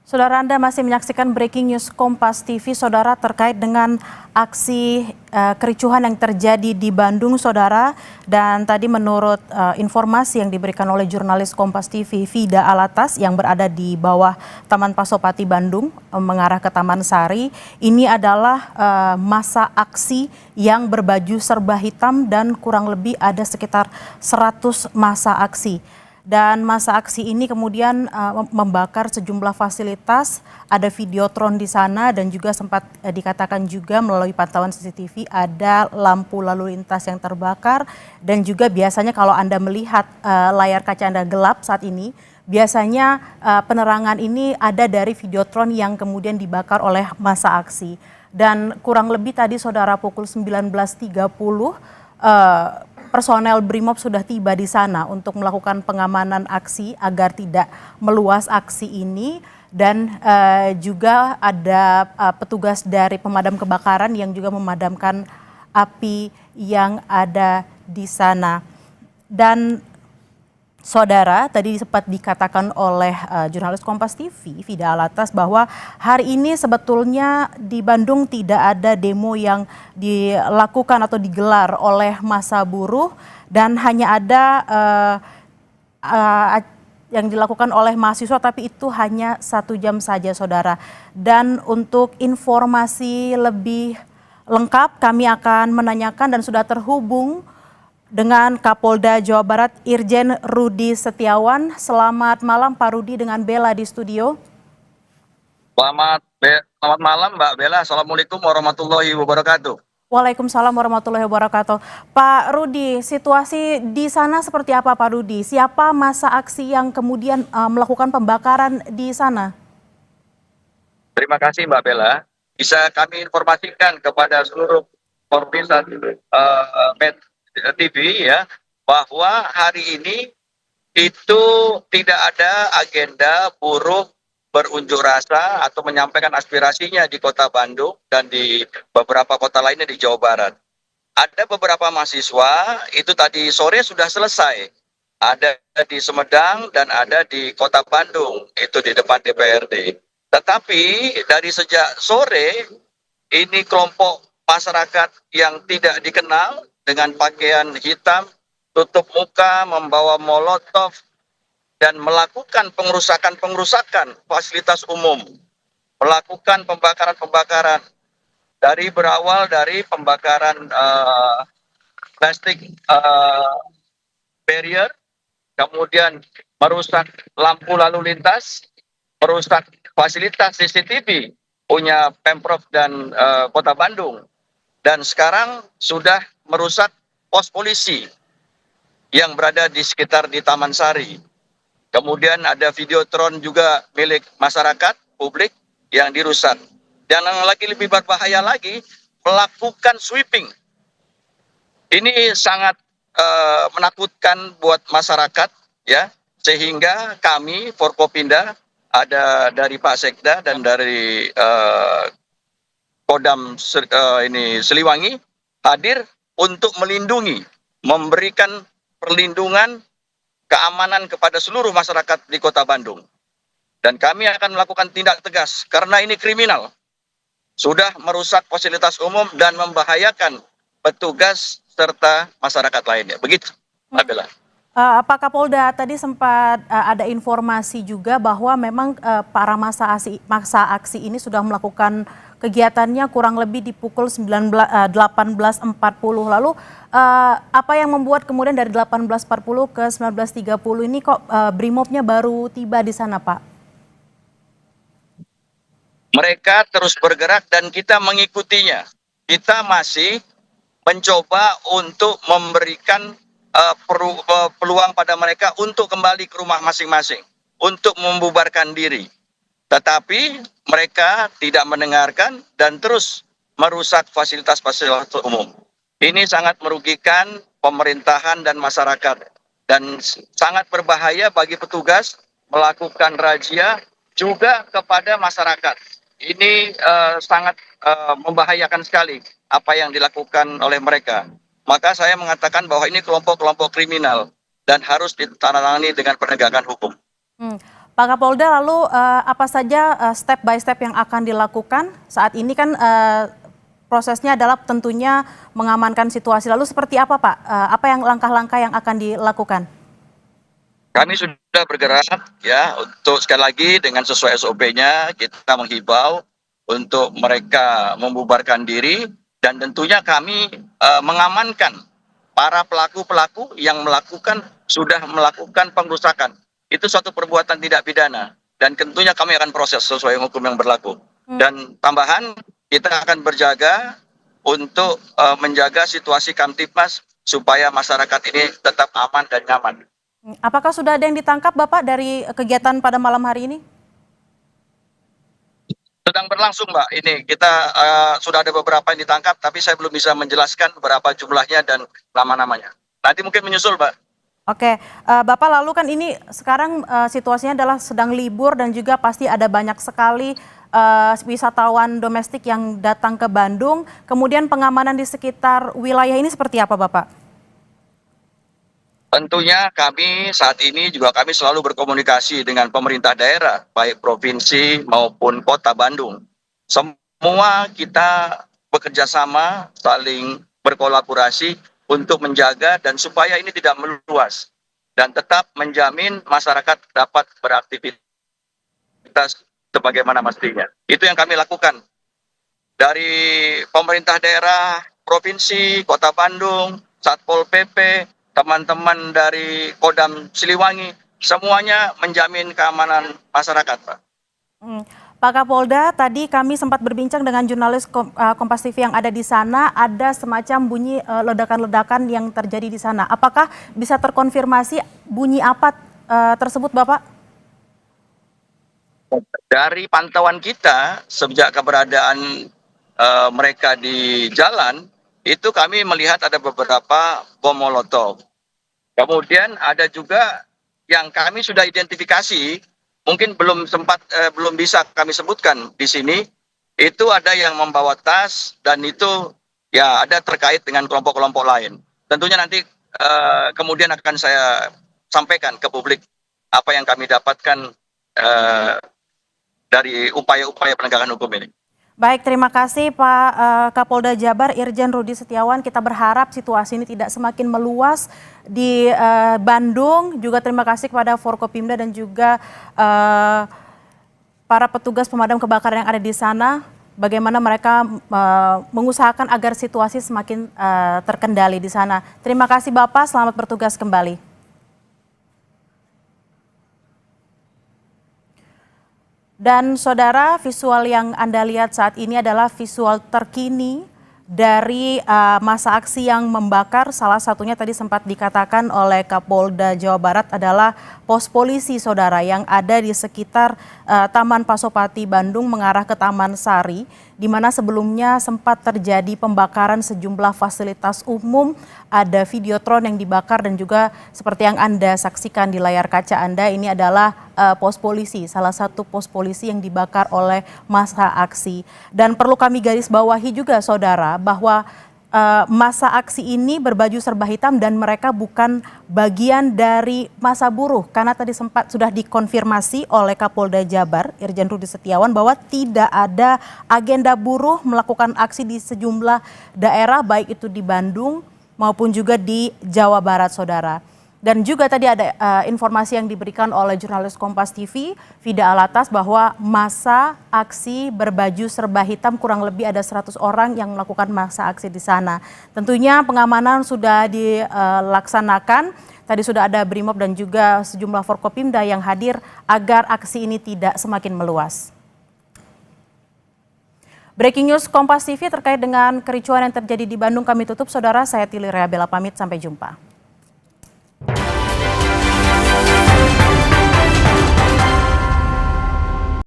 Saudara, Anda masih menyaksikan Breaking News Kompas TV, Saudara, terkait dengan aksi kericuhan yang terjadi di Bandung, Saudara. Dan tadi menurut informasi yang diberikan oleh jurnalis Kompas TV, Vida Alatas, yang berada di bawah Taman Pasopati Bandung, mengarah ke Taman Sari, ini adalah masa aksi yang berbaju serba hitam dan kurang lebih ada sekitar 100 masa aksi. Dan masa aksi ini kemudian membakar sejumlah fasilitas, ada videotron di sana dan juga sempat dikatakan juga melalui pantauan CCTV ada lampu lalu lintas yang terbakar. Dan juga biasanya kalau Anda melihat layar kaca Anda gelap saat ini, biasanya penerangan ini ada dari videotron yang kemudian dibakar oleh masa aksi. Dan kurang lebih tadi Saudara pukul 19.30 personel Brimob sudah tiba di sana untuk melakukan pengamanan aksi agar tidak meluas aksi ini. Dan juga ada petugas dari pemadam kebakaran yang juga memadamkan api yang ada di sana. Dan Saudara, tadi sempat dikatakan oleh jurnalis Kompas TV, Vida Alatas, bahwa hari ini sebetulnya di Bandung tidak ada demo yang dilakukan atau digelar oleh massa buruh, dan hanya ada yang dilakukan oleh mahasiswa, tapi itu hanya 1 jam saja, Saudara. Dan untuk informasi lebih lengkap kami akan menanyakan dan sudah terhubung dengan Kapolda Jawa Barat Irjen Rudi Setiawan. Selamat malam Pak Rudi, dengan Bella di studio. Selamat malam Mbak Bella. Assalamualaikum warahmatullahi wabarakatuh. Waalaikumsalam warahmatullahi wabarakatuh. Pak Rudi, situasi di sana seperti apa Pak Rudi? Siapa massa aksi yang kemudian melakukan pembakaran di sana? Terima kasih Mbak Bella. Bisa kami informasikan kepada seluruh pemirsa TV ya, bahwa hari ini itu tidak ada agenda buruh berunjuk rasa atau menyampaikan aspirasinya di Kota Bandung dan di beberapa kota lainnya di Jawa Barat. Ada beberapa mahasiswa itu tadi sore sudah selesai. Ada di Sumedang dan ada di Kota Bandung, itu di depan DPRD. Tetapi dari sejak sore ini kelompok masyarakat yang tidak dikenal dengan pakaian hitam, tutup muka, membawa molotov, dan melakukan pengerusakan fasilitas umum, melakukan pembakaran-pembakaran, dari berawal dari pembakaran plastik barrier, kemudian merusak lampu lalu lintas, merusak fasilitas CCTV punya Pemprov dan Kota Bandung, dan sekarang sudah merusak pos polisi yang berada di sekitar di Taman Sari. Kemudian ada videotron juga milik masyarakat publik yang dirusak. Dan yang lagi lebih berbahaya lagi, melakukan sweeping. Ini sangat menakutkan buat masyarakat, ya, sehingga kami Forkopimda, ada dari Pak Sekda dan dari Kodam Siliwangi hadir untuk melindungi, memberikan perlindungan keamanan kepada seluruh masyarakat di Kota Bandung. Dan kami akan melakukan tindak tegas karena ini kriminal. Sudah merusak fasilitas umum dan membahayakan petugas serta masyarakat lainnya. Begitu, Mbak Bella. Pak Kapolda, tadi sempat ada informasi juga bahwa memang para massa aksi ini sudah melakukan kegiatannya kurang lebih di pukul 18.40. Lalu apa yang membuat kemudian dari 18.40 ke 19.30 ini kok Brimobnya baru tiba di sana, Pak? Mereka terus bergerak dan kita mengikutinya. Kita masih mencoba untuk memberikan peluang pada mereka untuk kembali ke rumah masing-masing, untuk membubarkan diri. Tetapi mereka tidak mendengarkan dan terus merusak fasilitas-fasilitas umum. Ini sangat merugikan pemerintahan dan masyarakat, dan sangat berbahaya bagi petugas melakukan razia juga kepada masyarakat. Ini sangat membahayakan sekali apa yang dilakukan oleh mereka. Maka saya mengatakan bahwa ini kelompok-kelompok kriminal dan harus ditangani dengan penegakan hukum. Pak Kapolda, lalu apa saja step by step yang akan dilakukan? Saat ini kan prosesnya adalah tentunya mengamankan situasi. Lalu seperti apa Pak? Apa yang langkah-langkah yang akan dilakukan? Kami sudah bergerak ya untuk sekali lagi dengan sesuai SOP-nya kita menghibau untuk mereka membubarkan diri dan tentunya kami mengamankan para pelaku-pelaku yang sudah melakukan pengrusakan. Itu suatu perbuatan tidak pidana dan tentunya kami akan proses sesuai hukum yang berlaku. Dan tambahan kita akan berjaga untuk menjaga situasi Kamtipmas supaya masyarakat ini tetap aman dan nyaman. Apakah sudah ada yang ditangkap Bapak dari kegiatan pada malam hari ini? Sedang berlangsung Mbak, ini kita sudah ada beberapa yang ditangkap tapi saya belum bisa menjelaskan berapa jumlahnya dan nama-namanya. Nanti mungkin menyusul Mbak. Oke, Bapak, lalu kan ini sekarang situasinya adalah sedang libur dan juga pasti ada banyak sekali wisatawan domestik yang datang ke Bandung. Kemudian pengamanan di sekitar wilayah ini seperti apa Bapak? Tentunya kami saat ini juga kami selalu berkomunikasi dengan pemerintah daerah, baik provinsi maupun kota Bandung. Semua kita bekerja sama, saling berkolaborasi untuk menjaga dan supaya ini tidak meluas dan tetap menjamin masyarakat dapat beraktivitas sebagaimana mestinya. Itu yang kami lakukan dari pemerintah daerah, provinsi, kota Bandung, Satpol PP, teman-teman dari Kodam Siliwangi, semuanya menjamin keamanan masyarakat, Pak. Pak Kapolda, tadi kami sempat berbincang dengan jurnalis Kompas TV yang ada di sana, ada semacam bunyi ledakan-ledakan yang terjadi di sana. Apakah bisa terkonfirmasi bunyi apa tersebut, Bapak? Dari pantauan kita, sejak keberadaan mereka di jalan, itu kami melihat ada beberapa bom molotov. Kemudian ada juga yang kami sudah identifikasi, mungkin belum bisa kami sebutkan di sini, itu ada yang membawa tas dan itu ya ada terkait dengan kelompok-kelompok lain. Tentunya nanti kemudian akan saya sampaikan ke publik apa yang kami dapatkan dari upaya-upaya penegakan hukum ini. Baik, terima kasih Pak Kapolda Jabar Irjen Rudi Setiawan. Kita berharap situasi ini tidak semakin meluas di Bandung. Juga terima kasih kepada Forkopimda dan juga para petugas pemadam kebakaran yang ada di sana. Bagaimana mereka mengusahakan agar situasi semakin terkendali di sana. Terima kasih Bapak, selamat bertugas kembali. Dan saudara, visual yang Anda lihat saat ini adalah visual terkini dari masa aksi yang membakar. Salah satunya tadi sempat dikatakan oleh Kapolda Jawa Barat adalah pos polisi saudara yang ada di sekitar Taman Pasopati Bandung mengarah ke Taman Sari, di mana sebelumnya sempat terjadi pembakaran sejumlah fasilitas umum, ada videotron yang dibakar dan juga seperti yang Anda saksikan di layar kaca Anda, ini adalah pos polisi, salah satu pos polisi yang dibakar oleh massa aksi. Dan perlu kami garis bawahi juga saudara bahwa massa aksi ini berbaju serba hitam dan mereka bukan bagian dari massa buruh, karena tadi sempat sudah dikonfirmasi oleh Kapolda Jabar Irjen Rudi Setiawan bahwa tidak ada agenda buruh melakukan aksi di sejumlah daerah baik itu di Bandung maupun juga di Jawa Barat saudara. Dan juga tadi ada informasi yang diberikan oleh jurnalis Kompas TV, Vida Alatas, bahwa massa aksi berbaju serba hitam kurang lebih ada 100 orang yang melakukan massa aksi di sana. Tentunya pengamanan sudah dilaksanakan, tadi sudah ada Brimob dan juga sejumlah Forkopimda yang hadir agar aksi ini tidak semakin meluas. Breaking News Kompas TV terkait dengan kericuhan yang terjadi di Bandung kami tutup, saudara. Saya Tili Rea Bella pamit, sampai jumpa.